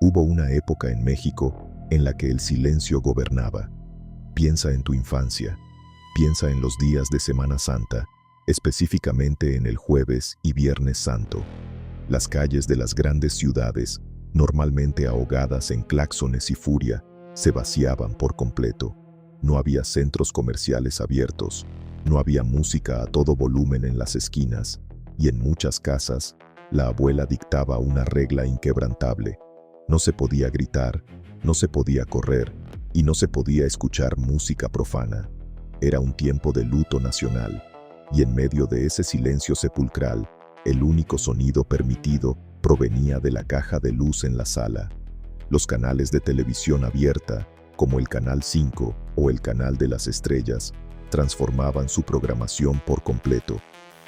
Hubo una época en México en la que el silencio gobernaba. Piensa en tu infancia. Piensa en los días de Semana Santa, específicamente en el Jueves y Viernes Santo. Las calles de las grandes ciudades, normalmente ahogadas en claxones y furia, se vaciaban por completo. No había centros comerciales abiertos, no había música a todo volumen en las esquinas, y en muchas casas, la abuela dictaba una regla inquebrantable. No se podía gritar, no se podía correr, y no se podía escuchar música profana. Era un tiempo de luto nacional, y en medio de ese silencio sepulcral, el único sonido permitido provenía de la caja de luz en la sala. Los canales de televisión abierta, como el Canal 5 o el Canal de las Estrellas, transformaban su programación por completo.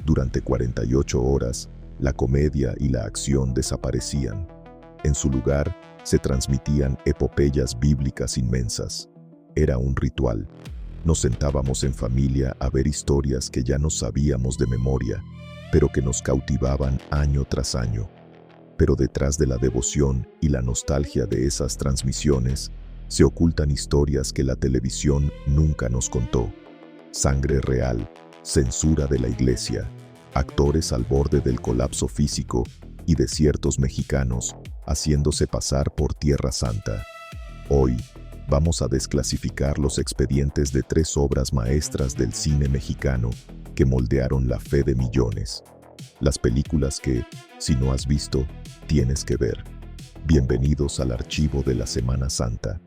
Durante 48 horas, la comedia y la acción desaparecían. En su lugar, se transmitían epopeyas bíblicas inmensas. Era un ritual. Nos sentábamos en familia a ver historias que ya no sabíamos de memoria, pero que nos cautivaban año tras año. Pero detrás de la devoción y la nostalgia de esas transmisiones, se ocultan historias que la televisión nunca nos contó. Sangre real, censura de la iglesia, actores al borde del colapso físico y desiertos mexicanos haciéndose pasar por Tierra Santa. Hoy, vamos a desclasificar los expedientes de 3 obras maestras del cine mexicano que moldearon la fe de millones. Las películas que, si no has visto, tienes que ver. Bienvenidos al archivo de la Semana Santa.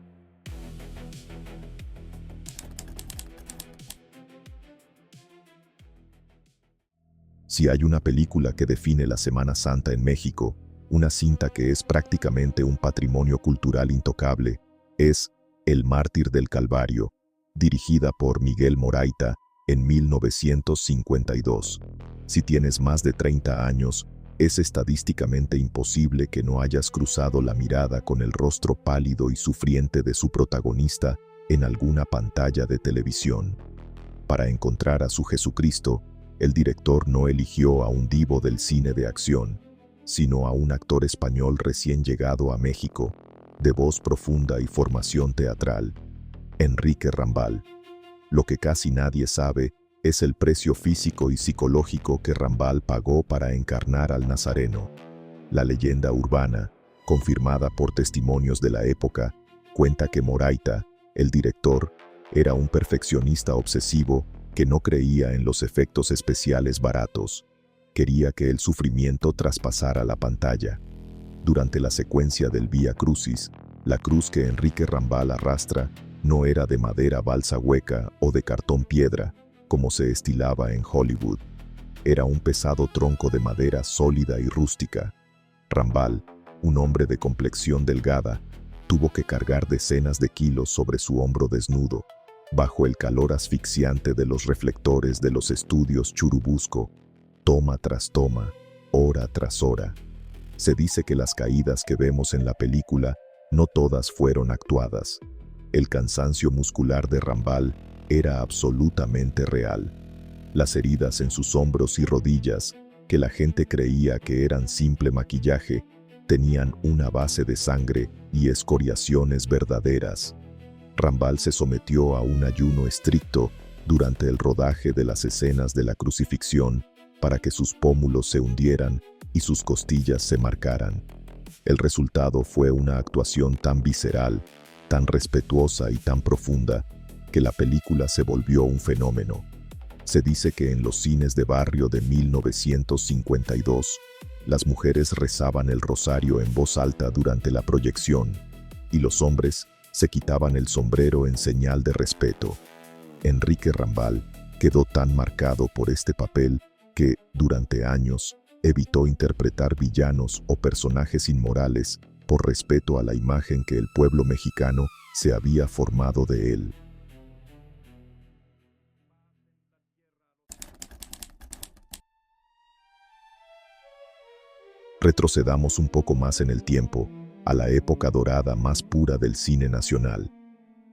Si hay una película que define la Semana Santa en México, una cinta que es prácticamente un patrimonio cultural intocable, es El Mártir del Calvario, dirigida por Miguel Moraita en 1952. Si tienes más de 30 años, es estadísticamente imposible que no hayas cruzado la mirada con el rostro pálido y sufriente de su protagonista en alguna pantalla de televisión. Para encontrar a su Jesucristo, el director no eligió a un divo del cine de acción, sino a un actor español recién llegado a México, de voz profunda y formación teatral, Enrique Rambal. Lo que casi nadie sabe es el precio físico y psicológico que Rambal pagó para encarnar al Nazareno. La leyenda urbana, confirmada por testimonios de la época, cuenta que Moraita, el director, era un perfeccionista obsesivo que no creía en los efectos especiales baratos. Quería que el sufrimiento traspasara la pantalla. Durante la secuencia del Vía Crucis, la cruz que Enrique Rambal arrastra no era de madera balsa hueca o de cartón piedra, como se estilaba en Hollywood. Era un pesado tronco de madera sólida y rústica. Rambal, un hombre de complexión delgada, tuvo que cargar decenas de kilos sobre su hombro desnudo, bajo el calor asfixiante de los reflectores de los estudios Churubusco, toma tras toma, hora tras hora. Se dice que las caídas que vemos en la película no todas fueron actuadas. El cansancio muscular de Rambal era absolutamente real. Las heridas en sus hombros y rodillas, que la gente creía que eran simple maquillaje, tenían una base de sangre y escoriaciones verdaderas. Rambal se sometió a un ayuno estricto durante el rodaje de las escenas de la crucifixión para que sus pómulos se hundieran y sus costillas se marcaran. El resultado fue una actuación tan visceral, tan respetuosa y tan profunda, que la película se volvió un fenómeno. Se dice que en los cines de barrio de 1952, las mujeres rezaban el rosario en voz alta durante la proyección, y los hombres se quitaban el sombrero en señal de respeto. Enrique Rambal quedó tan marcado por este papel que, durante años, evitó interpretar villanos o personajes inmorales por respeto a la imagen que el pueblo mexicano se había formado de él. Retrocedamos un poco más en el tiempo, a la época dorada más pura del cine nacional.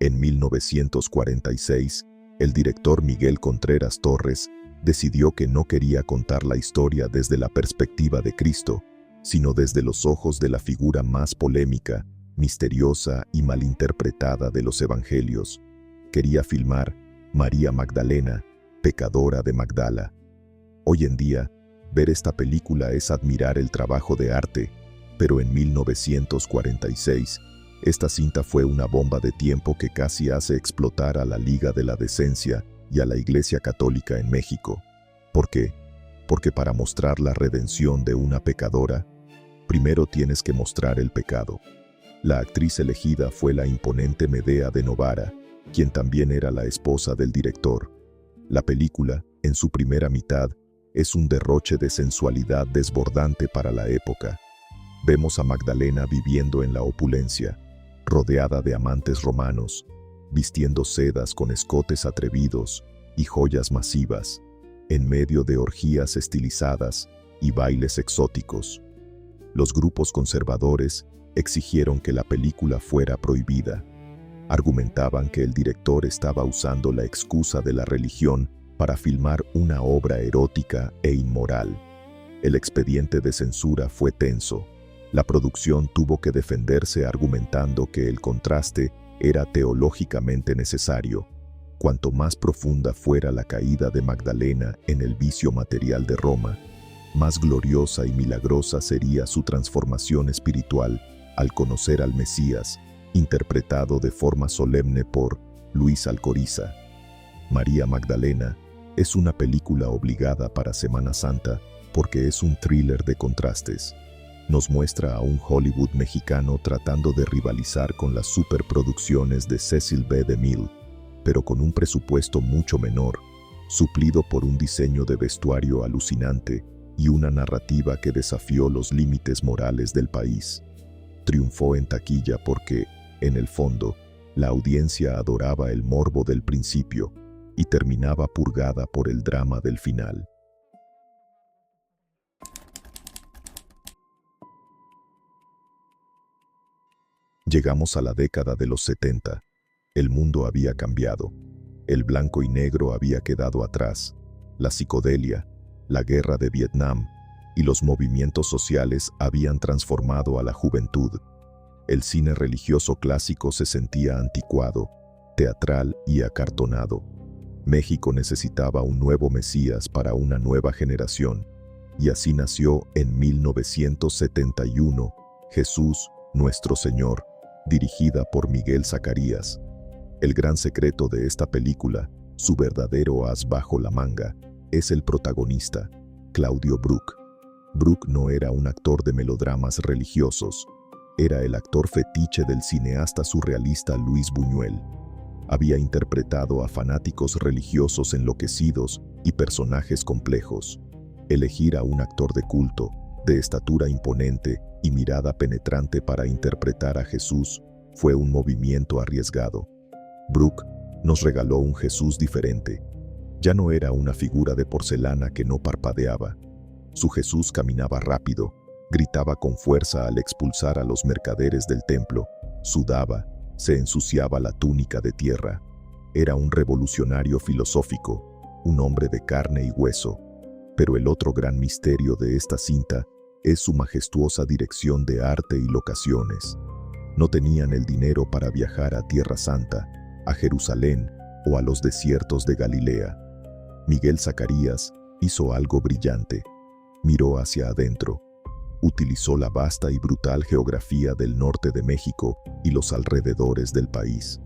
En 1946, el director Miguel Contreras Torres decidió que no quería contar la historia desde la perspectiva de Cristo, sino desde los ojos de la figura más polémica, misteriosa y malinterpretada de los evangelios. Quería filmar María Magdalena, pecadora de Magdala. Hoy en día, ver esta película es admirar el trabajo de arte, pero en 1946, esta cinta fue una bomba de tiempo que casi hace explotar a la Liga de la Decencia y a la Iglesia Católica en México. ¿Por qué? Porque para mostrar la redención de una pecadora, primero tienes que mostrar el pecado. La actriz elegida fue la imponente Medea de Novara, quien también era la esposa del director. La película, en su primera mitad, es un derroche de sensualidad desbordante para la época. Vemos a Magdalena viviendo en la opulencia, rodeada de amantes romanos, vistiendo sedas con escotes atrevidos y joyas masivas, en medio de orgías estilizadas y bailes exóticos. Los grupos conservadores exigieron que la película fuera prohibida. Argumentaban que el director estaba usando la excusa de la religión para filmar una obra erótica e inmoral. El expediente de censura fue tenso. La producción tuvo que defenderse argumentando que el contraste era teológicamente necesario. Cuanto más profunda fuera la caída de Magdalena en el vicio material de Roma, más gloriosa y milagrosa sería su transformación espiritual al conocer al Mesías, interpretado de forma solemne por Luis Alcoriza. María Magdalena es una película obligada para Semana Santa porque es un thriller de contrastes. Nos muestra a un Hollywood mexicano tratando de rivalizar con las superproducciones de Cecil B. DeMille, pero con un presupuesto mucho menor, suplido por un diseño de vestuario alucinante y una narrativa que desafió los límites morales del país. Triunfó en taquilla porque, en el fondo, la audiencia adoraba el morbo del principio y terminaba purgada por el drama del final. Llegamos a la década de los 70. El mundo había cambiado. El blanco y negro había quedado atrás. La psicodelia, la guerra de Vietnam y los movimientos sociales habían transformado a la juventud. El cine religioso clásico se sentía anticuado, teatral y acartonado. México necesitaba un nuevo Mesías para una nueva generación, y así nació en 1971 Jesús, Nuestro Señor, dirigida por Miguel Zacarías. El gran secreto de esta película, su verdadero as bajo la manga, es el protagonista, Claudio Brook. Brook no era un actor de melodramas religiosos, era el actor fetiche del cineasta surrealista Luis Buñuel. Había interpretado a fanáticos religiosos enloquecidos y personajes complejos. Elegir a un actor de culto, de estatura imponente y mirada penetrante para interpretar a Jesús fue un movimiento arriesgado. Brook nos regaló un Jesús diferente. Ya no era una figura de porcelana que no parpadeaba. Su Jesús caminaba rápido, gritaba con fuerza al expulsar a los mercaderes del templo, sudaba, se ensuciaba la túnica de tierra. Era un revolucionario filosófico, un hombre de carne y hueso. Pero el otro gran misterio de esta cinta es su majestuosa dirección de arte y locaciones. No tenían el dinero para viajar a Tierra Santa, a Jerusalén o a los desiertos de Galilea. Miguel Zacarías hizo algo brillante. Miró hacia adentro. Utilizó la vasta y brutal geografía del norte de México y los alrededores del país.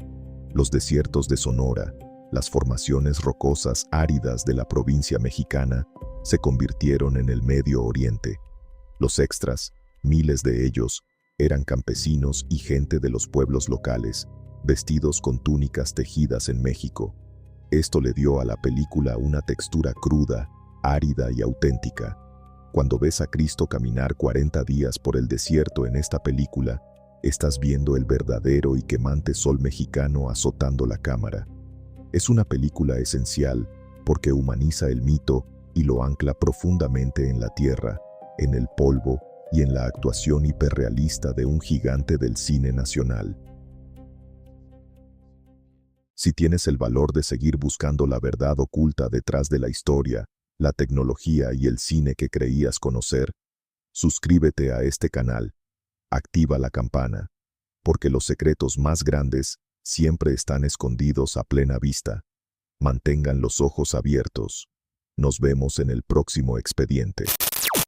Los desiertos de Sonora, las formaciones rocosas áridas de la provincia mexicana, se convirtieron en el Medio Oriente. Los extras, miles de ellos, eran campesinos y gente de los pueblos locales, vestidos con túnicas tejidas en México. Esto le dio a la película una textura cruda, árida y auténtica. Cuando ves a Cristo caminar 40 días por el desierto en esta película, estás viendo el verdadero y quemante sol mexicano azotando la cámara. Es una película esencial porque humaniza el mito y lo ancla profundamente en la tierra, en el polvo y en la actuación hiperrealista de un gigante del cine nacional. Si tienes el valor de seguir buscando la verdad oculta detrás de la historia, la tecnología y el cine que creías conocer, Suscríbete a este canal, activa la campana, porque los secretos más grandes siempre están escondidos a plena vista. Mantengan los ojos abiertos. Nos vemos en el próximo expediente.